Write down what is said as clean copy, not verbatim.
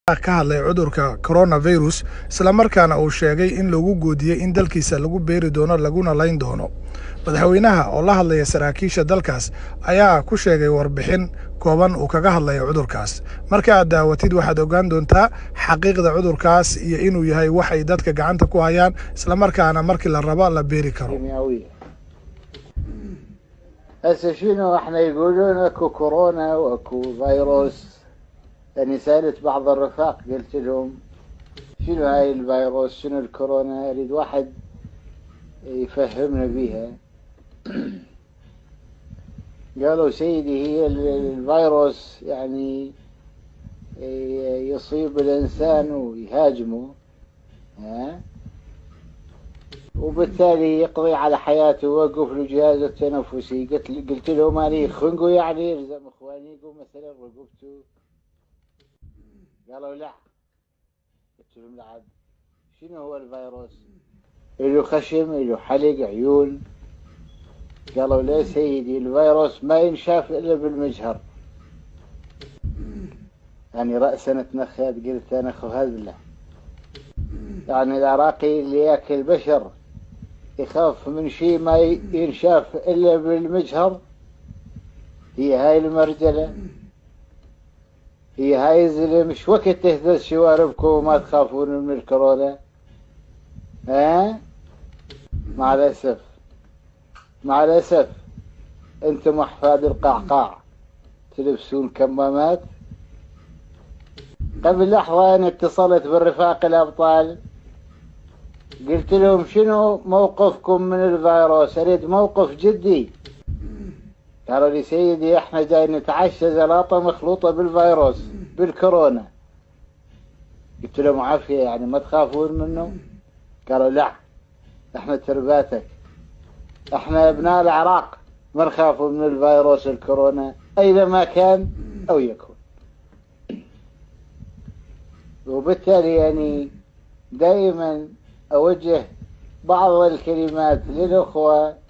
ka hadlay cudurka coronavirus isla markaana uu sheegay in lagu goodiyay in dalkiisa lagu beeri doono laguna layn doono. Madaxweynaha oo la hadlaya saraakiisha dalkaas ayaa ku sheegay warbixin kooban uu kaga hadlay cudurkaas. Marka aad daawatid waxaad ogaan doontaa xaqiiqda cudurkaas iyo inuu yahay wax ay dadka gacanta ku hayaan isla markaana markii la rabo la beeri karo. هسه شنو احنا يقولون اكو كورونا واكو فيروس. يعني سألت بعض الرفاق قلت لهم شنو هاي الفيروس شنو الكورونا، اريد واحد يفهمنا بيها. قالوا سيدي هي الفيروس يعني يصيب الانسان ويهاجمه وبالتالي يقضي على حياته ويوقف له جهازه التنفسي. قلت لهم اني خنقوا يعني يلزم اخواني يقوم مثلا رقبته. قالوا لا. قلت لهم لا، شنو هو الفيروس؟ له خشم، له حلق، عيون. قالوا لا سيدي، الفيروس ما ينشاف الا بالمجهر. يعني رأسا اتنخذ. قلت انا اخو هذا يعني العراقي اللي ياكل بشر يخاف من شيء ما ينشاف الا بالمجهر. هي هاي المرجلة، هي هاي الزلم. مش وقت تهدس شواربكم وما تخافون من الكورونا. مع الأسف انتم احفاد القعقاع تلبسون كمامات. قبل لحظة أنا اتصلت بالرفاق الأبطال، قلت لهم شنو موقفكم من الفيروس؟ أريد موقف جدي. قالوا لي سيدي احنا جاي نتعشى زلاطة مخلوطة بالفيروس بالكورونا. قلت لهم عافية يعني ما تخافون منه؟ قالوا لا، احنا ترباتك، احنا ابناء العراق ما نخافوا من الفيروس الكورونا اينما كان او يكون. وبالتالي يعني دائما اوجه بعض الكلمات للاخوة